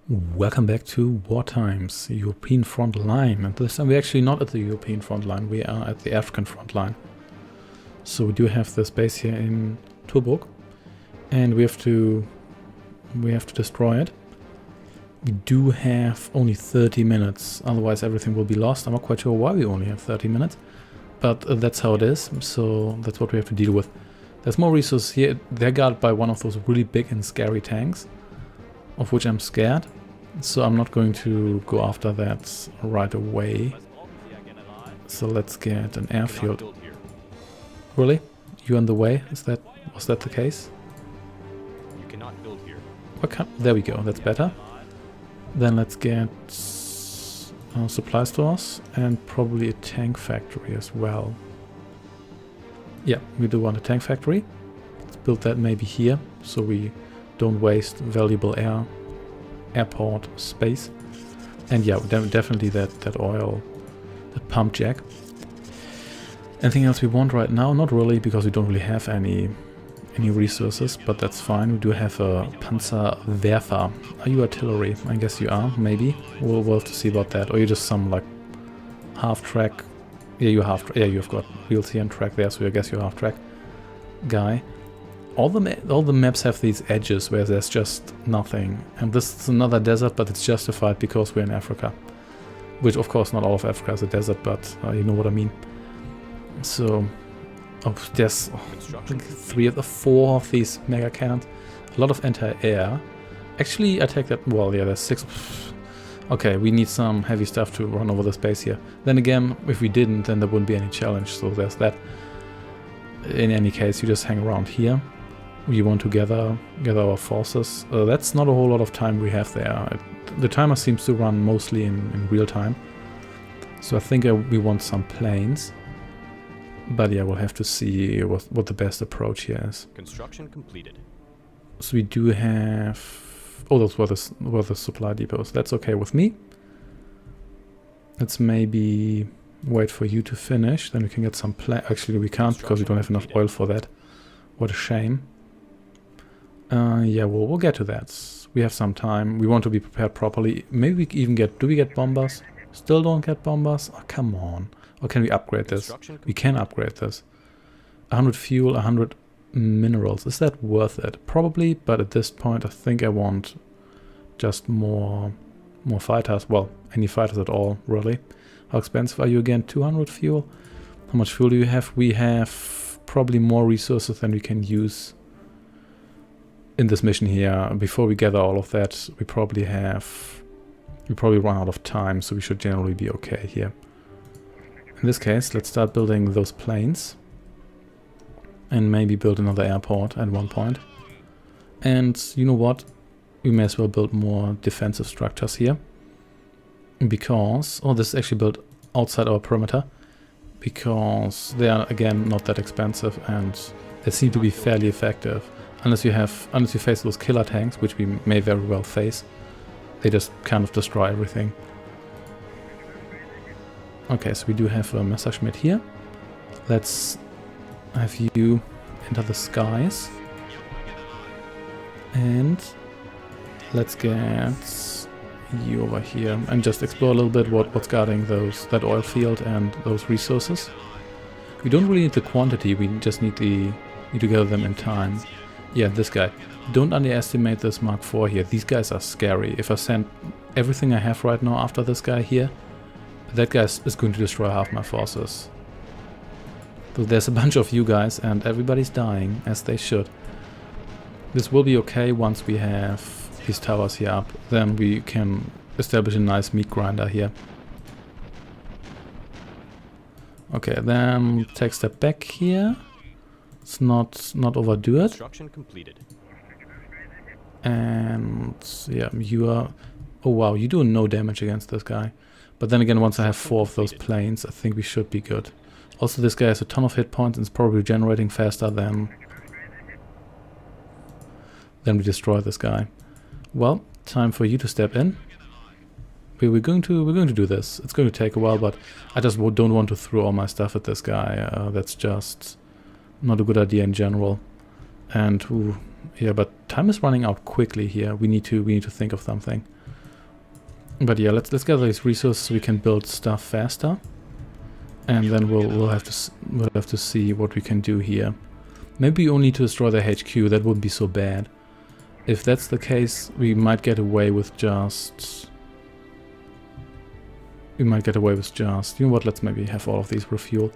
Welcome back to War Times, European front line. And this time we're actually not at the European front line, we are at the African front line. So we do have this base here in Tobruk, and we have to destroy it. We do have only 30 minutes, otherwise everything will be lost. I'm not quite sure why we only have 30 minutes, but that's how it is, so that's what we have to deal with. There's more resources here. They're guarded by one of those really big and scary tanks, of which I'm scared, so I'm not going to go after that right away. So let's get an airfield. Really? You in the way? Was that the case? You cannot build here. There we go, that's better. Then let's get supply stores and probably a tank factory as well. Yeah, we do want a tank factory. Let's build that maybe here, so we don't waste valuable airport space. And yeah, definitely that oil, that pump jack. Anything else we want right now? Not really, because we don't really have any resources, but that's fine. We do have a Panzerwerfer. Are you artillery? I guess you are, maybe. We'll have to see about that. Or you're just some like half-track. Yeah, you've got wheels here and track there, so I guess you're a half-track guy. All the maps have these edges where there's just nothing. And this is another desert, but it's justified because we're in Africa. Which, of course, not all of Africa is a desert, but you know what I mean. So, there's four of these mega cannons. A lot of anti-air. Actually, I take that. Well, yeah, there's 6. Okay, we need some heavy stuff to run over the space here. Then again, if we didn't, then there wouldn't be any challenge. So there's that. In any case, you just hang around here. We want to gather our forces. That's not a whole lot of time we have there. The timer seems to run mostly in real time. So I think we want some planes. But yeah, we'll have to see what the best approach here is. Construction completed. So we do have... Oh, those were the supply depots. That's okay with me. Let's maybe wait for you to finish. Then we can get some Actually, we can't because we don't have enough oil for that. What a shame. Yeah, we'll get to that. We have some time. We want to be prepared properly. Maybe we even get... Do we get bombers? Still don't get bombers? Oh, come on. Or can we upgrade this? We can upgrade this. 100 fuel, 100 minerals. Is that worth it? Probably, but at this point I think I want just more fighters. Well, any fighters at all, really. How expensive are you again? 200 fuel? How much fuel do you have? We have probably more resources than we can use in this mission here. Before we gather all of that, we probably run out of time, so we should generally be okay here. In this case, let's start building those planes. And maybe build another airport at one point. And you know what? We may as well build more defensive structures here. Because... Oh, this is actually built outside our perimeter. Because they are, again, not that expensive and they seem to be fairly effective. Unless you face those killer tanks, which we may very well face. They just kind of destroy everything. Okay, so we do have a Messerschmitt here. Let's have you enter the skies. And let's get you over here and just explore a little bit what's guarding that oil field and those resources. We don't really need the quantity, we just need to gather them in time. Yeah, this guy. Don't underestimate this Mark IV here. These guys are scary. If I send everything I have right now after this guy here, that guy is going to destroy half my forces. So there's a bunch of you guys and everybody's dying, as they should. This will be okay once we have these towers here up. Then we can establish a nice meat grinder here. Okay, then take a step back here. Let's not overdo it. Construction completed. And yeah, you are... Oh wow, you do no damage against this guy. But then again, once I have 4 of those planes, I think we should be good. Also, this guy has a ton of hit points and is probably generating faster than we destroy this guy. Well, time for you to step in. We're going to do this. It's going to take a while, but I just don't want to throw all my stuff at this guy. That's just not a good idea in general. And ooh, yeah, but time is running out quickly here. We need to think of something. But yeah, let's gather these resources so we can build stuff faster. And then we'll have to see what we can do here. Maybe we only need to destroy their HQ, that wouldn't be so bad. If that's the case, we might get away with just... You know what, let's maybe have all of these refuel.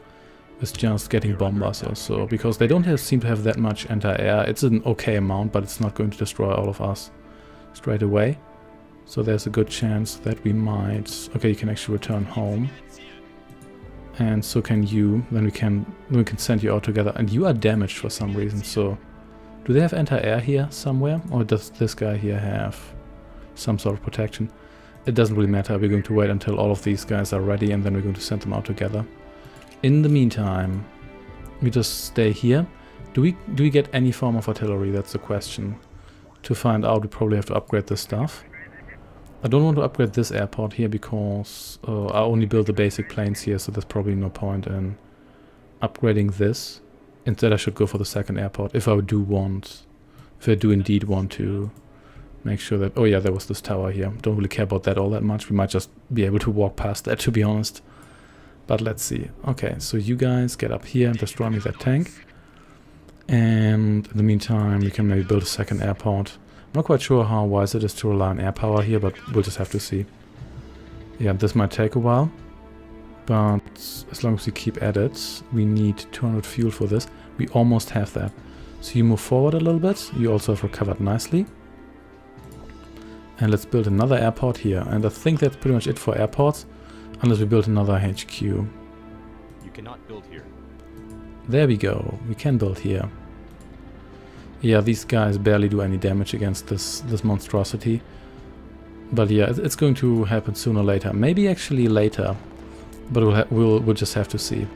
With just getting bombers also, because they don't seem to have that much anti-air. It's an okay amount, but it's not going to destroy all of us straight away. So there's a good chance that we might... Okay, you can actually return home. And so can you. Then we can send you out together. And you are damaged for some reason, so... Do they have anti-air here somewhere? Or does this guy here have some sort of protection? It doesn't really matter. We're going to wait until all of these guys are ready and then we're going to send them out together. In the meantime, we just stay here. Do we get any form of artillery? That's the question. To find out, we probably have to upgrade this stuff. I don't want to upgrade this airport here because I only build the basic planes here, so there's probably no point in upgrading this. Instead, I should go for the second airport if I do indeed want to make sure that... Oh yeah, there was this tower here. Don't really care about that all that much. We might just be able to walk past that, to be honest. But let's see. Okay, so you guys get up here and destroy me that tank. And in the meantime, we can maybe build a second airport. I'm not quite sure how wise it is to rely on air power here, but we'll just have to see. Yeah, this might take a while. But as long as we keep at it, we need 200 fuel for this. We almost have that. So you move forward a little bit. You also have recovered nicely. And let's build another airport here. And I think that's pretty much it for airports. Unless we build another HQ. You cannot build here. There we go. We can build here. Yeah, these guys barely do any damage against this monstrosity. But yeah, it's going to happen sooner or later. Maybe actually later. But we'll just have to see.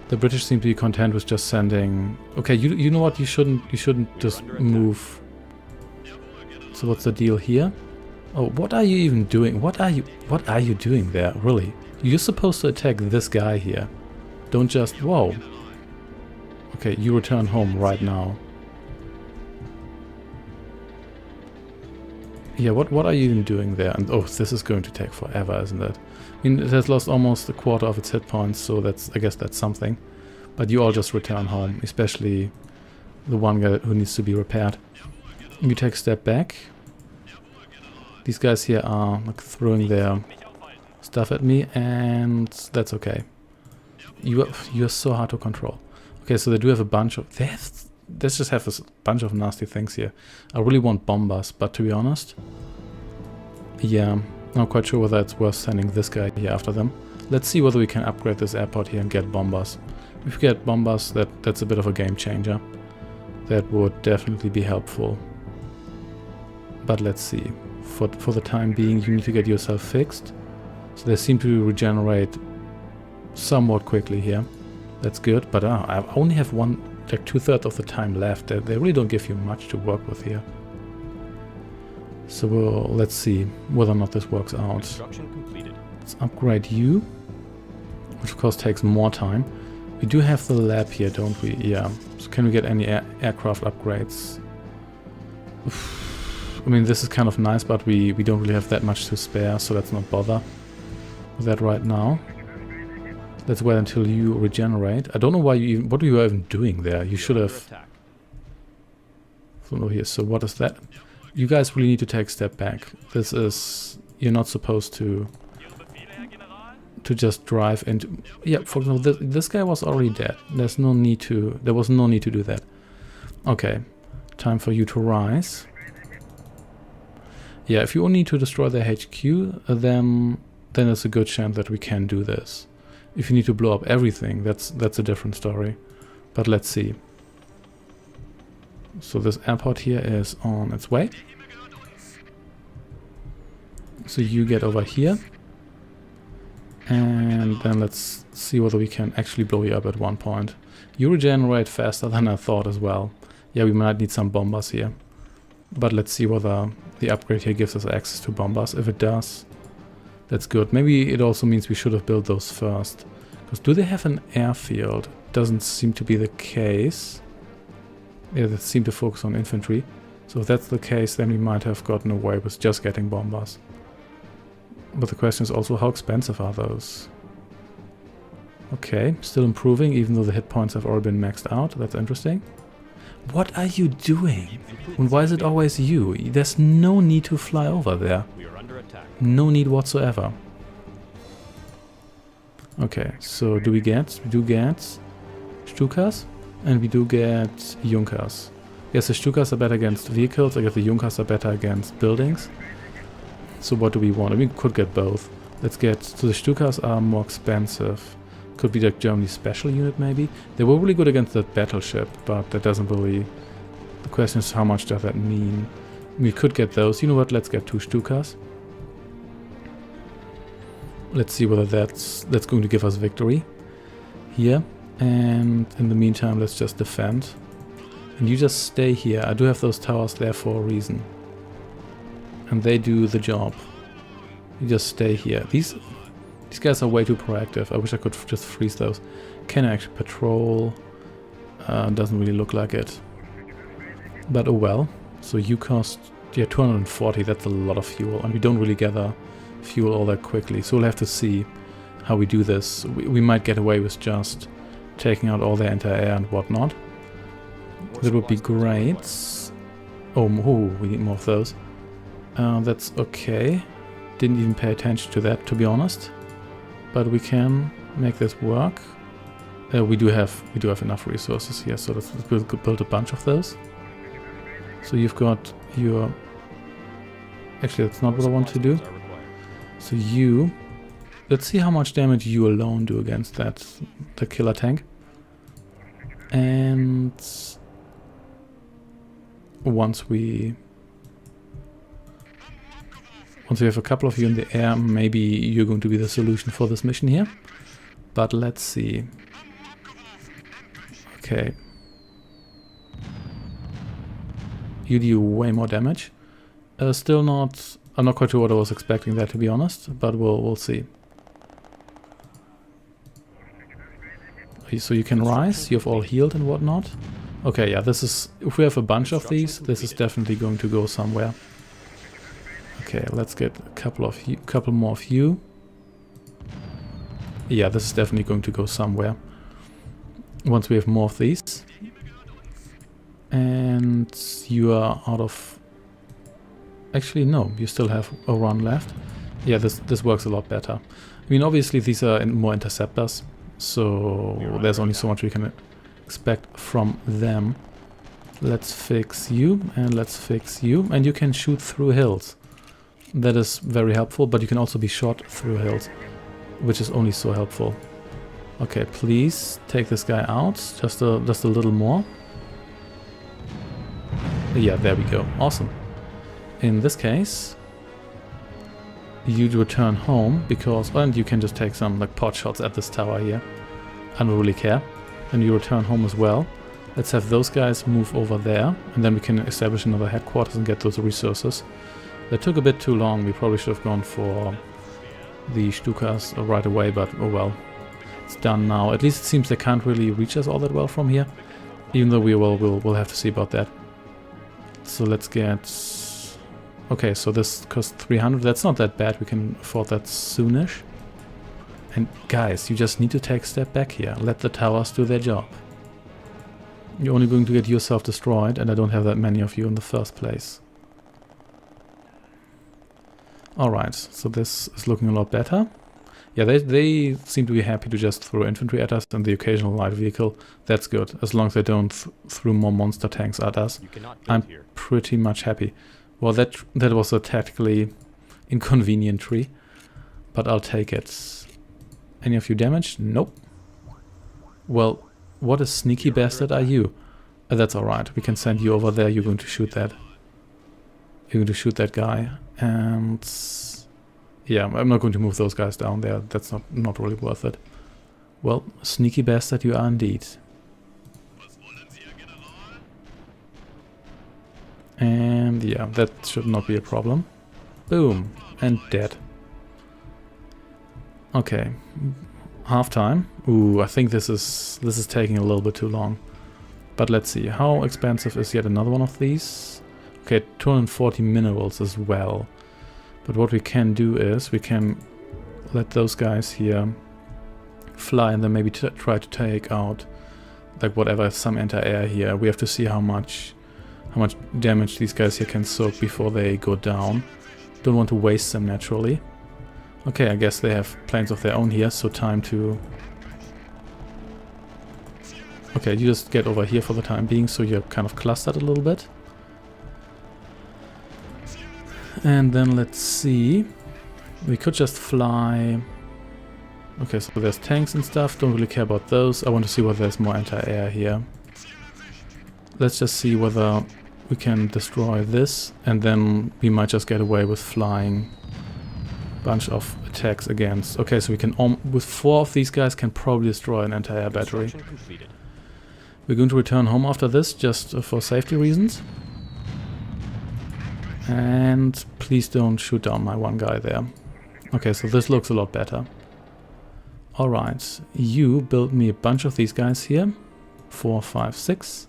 The British seem to be content with just sending... Okay, you know what? You shouldn't just move. So what's the deal here? Oh, what are you even doing? What are you doing there, really? You're supposed to attack this guy here. Don't just... Whoa. Okay, you return home right now. Yeah, what are you even doing there? And oh, this is going to take forever, isn't it? I mean, it has lost almost a quarter of its hit points, so I guess that's something. But you all just return home, especially the one guy who needs to be repaired. You take a step back. These guys here are like throwing their stuff at me, and that's okay. You're so hard to control. Okay, so they do have a bunch of... Let's just have a bunch of nasty things here. I really want bombers, but to be honest... Yeah, I'm not quite sure whether it's worth sending this guy here after them. Let's see whether we can upgrade this airport here and get bombers. If we get bombers, that's a bit of a game changer. That would definitely be helpful. But let's see. For the time being, you need to get yourself fixed. So they seem to regenerate somewhat quickly here. That's good, but I only have like 2/3 of the time left. They really don't give you much to work with here. So let's see whether or not this works out. Construction completed. Let's upgrade you, which of course takes more time. We do have the lab here, don't we? Yeah. So can we get any aircraft upgrades? I mean, this is kind of nice, but we don't really have that much to spare, so let's not bother with that right now. Let's wait until you regenerate. I don't know why what were you even doing there? You should have... So here. So what is that? You guys really need to take a step back. This is... You're not supposed to just drive into... Yeah, for example, this guy was already dead. There was no need to do that. Okay. Time for you to rise. Yeah, if you only need to destroy their HQ, then there's a good chance that we can do this. If you need to blow up everything, that's a different story. But let's see. So this airport here is on its way. So you get over here. And then let's see whether we can actually blow you up at one point. You regenerate faster than I thought as well. Yeah, we might need some bombers here. But let's see whether the upgrade here gives us access to bombers. If it does, that's good. Maybe it also means we should have built those first. Because do they have an airfield? Doesn't seem to be the case. Yeah, they seem to focus on infantry. So if that's the case, then we might have gotten away with just getting bombers. But the question is also, how expensive are those? Okay, still improving, even though the hit points have already been maxed out. That's interesting. What are you doing? And why is it always you? There's no need to fly over there. We are under attack. No need whatsoever. Okay, so do we get Stukas? And we do get Junkers. Yes, the Stukas are better against vehicles. I guess the Junkers are better against buildings. So what do we want? We could get both. Let's get... So the Stukas are more expensive. Could be like Germany's special unit maybe. They were really good against that battleship, but that doesn't really... The question is, how much does that mean? We could get those. You know what? Let's get 2 Stukas. Let's see whether that's going to give us victory here. And in the meantime, let's just defend. And you just stay here. I do have those towers there for a reason. And they do the job. You just stay here. These guys are way too proactive. I wish I could just freeze those. Can I actually patrol? Doesn't really look like it. But oh well. So you cost... Yeah, 240. That's a lot of fuel. And we don't really gather fuel all that quickly. So we'll have to see how we do this. We might get away with just taking out all their anti-air and whatnot. That would be great. Oh, we need more of those. That's okay. Didn't even pay attention to that, to be honest. But we can make this work. We do have enough resources here, so let's build a bunch of those. So you've got your... Actually, that's not what I want to do. So you... Let's see how much damage you alone do against the killer tank. And... Once we have a couple of you in the air, maybe you're going to be the solution for this mission here. But let's see. Okay. You do way more damage. Still not... I'm not quite sure what I was expecting there, to be honest, but we'll see. So you can rise, you've all healed and whatnot. Okay, yeah, this is... If we have a bunch of these, this is definitely going to go somewhere. Okay, let's get a couple more of you. Yeah, this is definitely going to go somewhere. Once we have more of these. And you are out of... Actually, no, you still have a run left. Yeah, this works a lot better. I mean, obviously these are more interceptors, so there's only so much we can expect from them. Let's fix you, and let's fix you. And you can shoot through hills. That is very helpful, but you can also be shot through hills, which is only so helpful. Okay, please take this guy out, just a little more. Yeah, there we go. Awesome. In this case, you'd return home because, and you can just take some like pot shots at this tower here. I don't really care. And you return home as well. Let's have those guys move over there, and then we can establish another headquarters and get those resources. That took a bit too long. We probably should have gone for the Stukas right away, but oh well. It's done now. At least it seems they can't really reach us all that well from here. Even though we'll have to see about that. So let's get... Okay, so this costs 300. That's not that bad. We can afford that soonish. And guys, you just need to take a step back here. Let the towers do their job. You're only going to get yourself destroyed, and I don't have that many of you in the first place. Alright, so this is looking a lot better. Yeah, they seem to be happy to just throw infantry at us and the occasional light vehicle. That's good, as long as they don't throw more monster tanks at us. I'm pretty much happy. Well, that was a tactically inconvenient tree, but I'll take it. Any of you damaged? Nope. Well, what a sneaky bastard are you? That's alright, we can send you over there. You're going to shoot that. You're going to shoot that guy, and yeah, I'm not going to move those guys down there. That's not really worth it. Well, sneaky bastard you are indeed. And yeah, that should not be a problem. Boom, and dead. Okay, half time. Ooh, I think this is taking a little bit too long. But let's see, how expensive is yet another one of these? Okay, 240 minerals as well. But what we can do is we can let those guys here fly and then maybe try to take out like whatever, some anti-air here. We have to see how much damage these guys here can soak before they go down. Don't want to waste them naturally. Okay, I guess they have planes of their own here, so time to... Okay, you just get over here for the time being, so you're kind of clustered a little bit. And then let's see. We could just fly... Okay, so there's tanks and stuff, don't really care about those. I want to see whether there's more anti-air here. Let's just see whether we can destroy this, and then we might just get away with flying a bunch of attacks against. Okay, so we can, with 4 of these guys, can probably destroy an anti-air battery. We're going to return home after this, just for safety reasons. And please don't shoot down my one guy there. Okay, so this looks a lot better. Alright, you build me a bunch of these guys here. 4, 5, 6.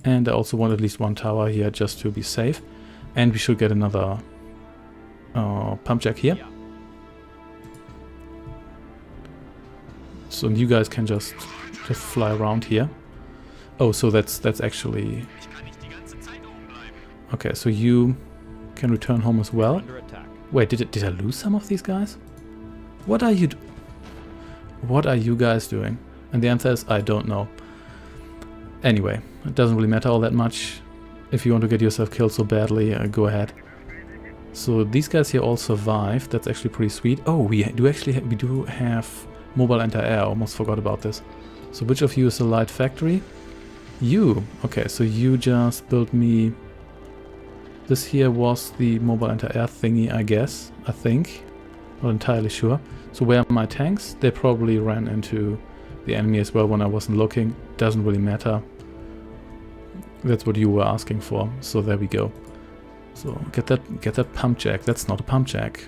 And I also want at least one tower here just to be safe. And we should get another pump jack here. So you guys can just fly around here. Oh, so that's actually... Okay, so you can return home as well. Wait, did I lose some of these guys? What are you guys doing? And the answer is I don't know. Anyway, it doesn't really matter all that much. If you want to get yourself killed so badly, go ahead. So these guys here all survived. That's actually pretty sweet. Oh, we do have mobile anti-air. Almost forgot about this. So which of you is the light factory? You. Okay, so you just built me... This here was the mobile anti-air thingy, I guess. I think. Not entirely sure. So where are my tanks? They probably ran into the enemy as well when I wasn't looking. Doesn't really matter. That's what you were asking for. So there we go. So get that pump jack. That's not a pump jack.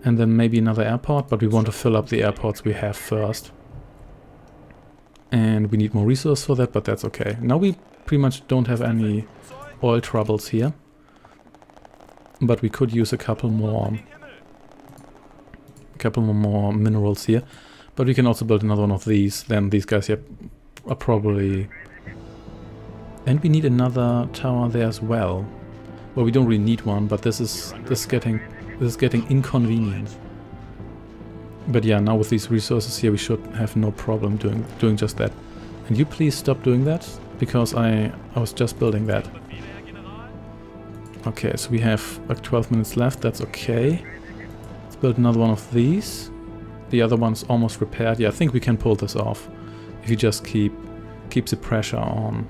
And then maybe another airport, but we want to fill up the airports we have first. And we need more resource for that, but that's okay. Now we pretty much don't have any oil troubles here. But we could use a couple more minerals here. But we can also build another one of these. Then these guys here are probably... And we need another tower there as well. Well, we don't really need one, but this is getting inconvenient. But yeah, now with these resources here, we should have no problem doing just that. And you please stop doing that, because I was just building that. Okay, so we have like 12 minutes left. That's okay. Let's build another one of these. The other one's almost repaired. Yeah, I think we can pull this off if you just keep the pressure on.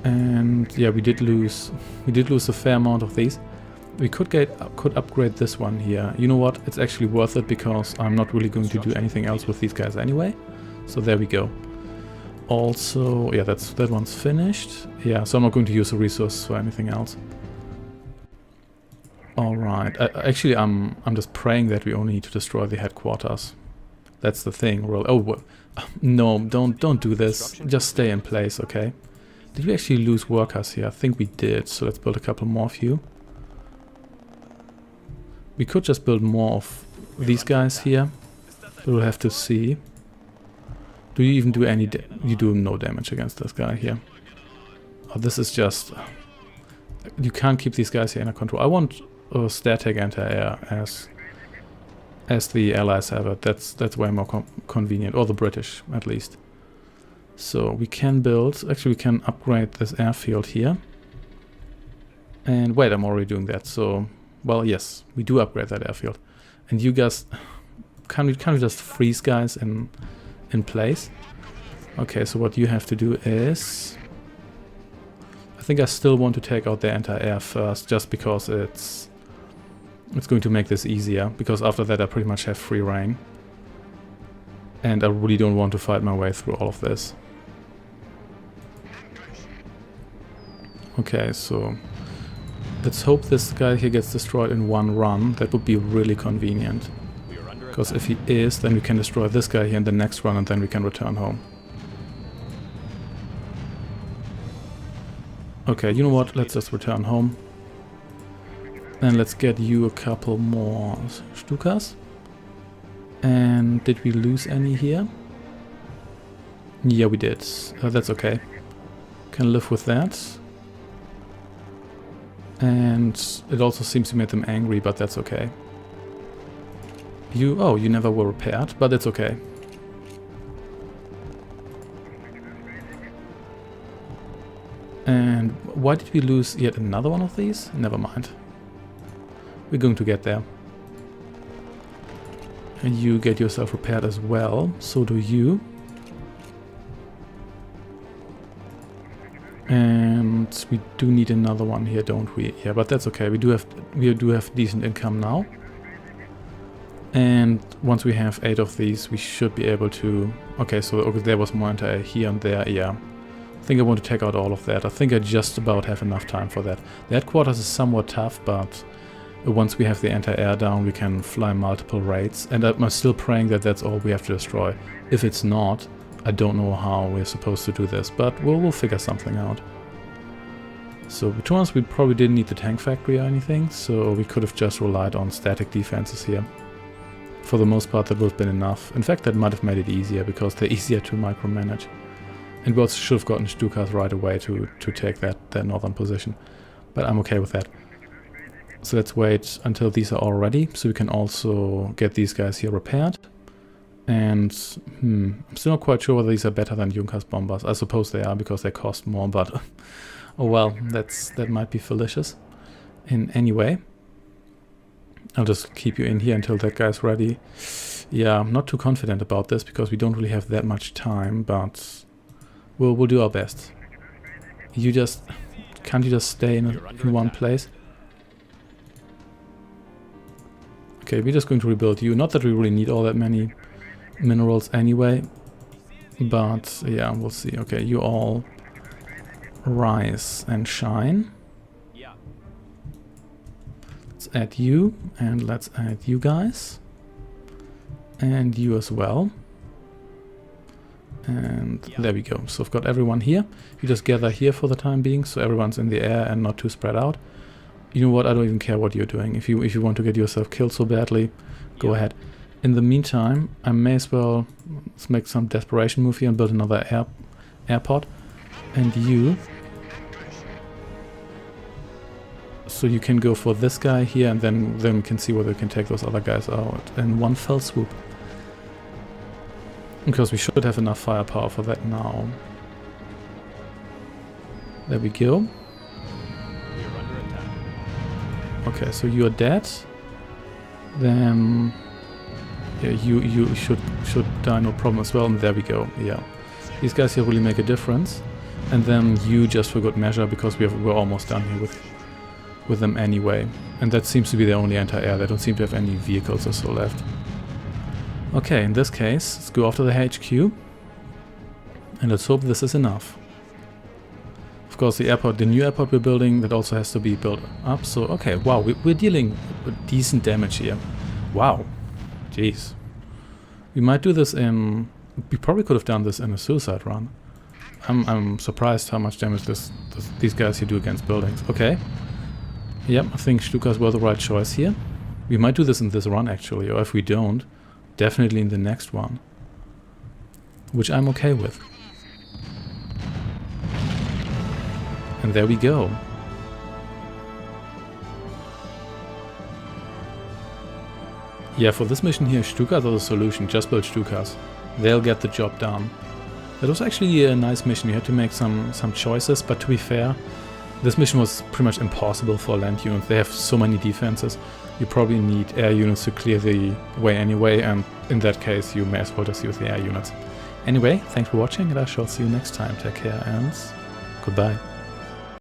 And yeah, we did lose a fair amount of these. We could upgrade this one here. You know what? It's actually worth it because I'm not really going to do anything else with these guys anyway. So there we go. Also, yeah, that one's finished. Yeah, so I'm not going to use the resource for anything else. All right. Actually, I'm just praying that we only need to destroy the headquarters. That's the thing. Oh, no! Don't do this. Just stay in place, okay? Did we actually lose workers here? I think we did. So let's build a couple more of you. We could just build more of these guys here. But we'll have to see. Do you even do any... You do no damage against this guy here. Oh, this is just... You can't keep these guys here under control. I want a static anti-air as the Allies have it. That's way more convenient. Or the British, at least. So we can build... Actually, we can upgrade this airfield here. And wait, I'm already doing that. So, well, yes, we do upgrade that airfield. And you guys... Can we just freeze guys in place? Okay, so what you have to do is... I think I still want to take out the anti-air first, just because it's going to make this easier. Because after that I pretty much have free reign. And I really don't want to fight my way through all of this. Okay, so let's hope this guy here gets destroyed in one run. That would be really convenient. Because if he is, then we can destroy this guy here in the next run and then we can return home. Okay, you know what? Let's just return home. And let's get you a couple more Stukas. And did we lose any here? Yeah, we did. That's okay. Can live with that. And it also seems to make them angry, but that's okay. You never were repaired, but it's okay. And why did we lose yet another one of these? Never mind. We're going to get there. And you get yourself repaired as well. So do you. And we do need another one here, don't we? Yeah, but that's okay. We do have decent income now. And once we have 8 of these, we should be able to... Okay, so there was more anti-air here and there, yeah. I think I want to take out all of that. I think I just about have enough time for that. The headquarters is somewhat tough, but once we have the anti-air down, we can fly multiple raids. And I'm still praying that that's all we have to destroy. If it's not, I don't know how we're supposed to do this, but we'll figure something out. So between us, we probably didn't need the tank factory or anything, so we could have just relied on static defenses here. For the most part, that would have been enough. In fact, that might have made it easier, because they're easier to micromanage. And we also should have gotten Stukas right away to take that northern position. But I'm okay with that. So let's wait until these are all ready, so we can also get these guys here repaired. And I'm still not quite sure whether these are better than Junkers bombers. I suppose they are, because they cost more, but oh well, that might be fallacious. In any way, I'll just keep you in here until that guy's ready. Yeah, I'm not too confident about this, because we don't really have that much time, but we'll do our best. Can't you just stay in one place? Okay, we're just going to rebuild you. Not that we really need all that many minerals anyway, but yeah, we'll see. Okay, you all rise and shine. Let's add you, and let's add you guys, and you as well. And there we go. So I've got everyone here. You just gather here for the time being, so everyone's in the air and not too spread out. You know what? I don't even care what you're doing. If you want to get yourself killed so badly, go ahead. In the meantime, I may as well let's make some desperation move here and build another airport. And you. So you can go for this guy here, and then we can see whether we can take those other guys out in one fell swoop. Because we should have enough firepower for that now. There we go. Okay, so you're dead. Then yeah, you should die no problem as well. And there we go. Yeah, these guys here really make a difference. And then you just for good measure, because we're almost done here with them anyway. And that seems to be the only anti-air. They don't seem to have any vehicles or so left. Okay, in this case, let's go after the HQ. And let's hope this is enough. Of course, the new airport we're building, that also has to be built up. So, okay, wow, we're dealing with decent damage here. Wow. Jeez. We might do this in... We probably could have done this in a suicide run. I'm surprised how much damage these guys here do against buildings. Okay. Yep, I think Stukas were the right choice here. We might do this in this run, actually, or if we don't, definitely in the next one. Which I'm okay with. And there we go. Yeah, for this mission here, Stukas are the solution. Just build Stukas. They'll get the job done. That was actually a nice mission. You had to make some choices, but to be fair, this mission was pretty much impossible for land units. They have so many defenses. You probably need air units to clear the way anyway, and in that case, you may as well just use the air units. Anyway, thanks for watching, and I shall see you next time. Take care, and goodbye.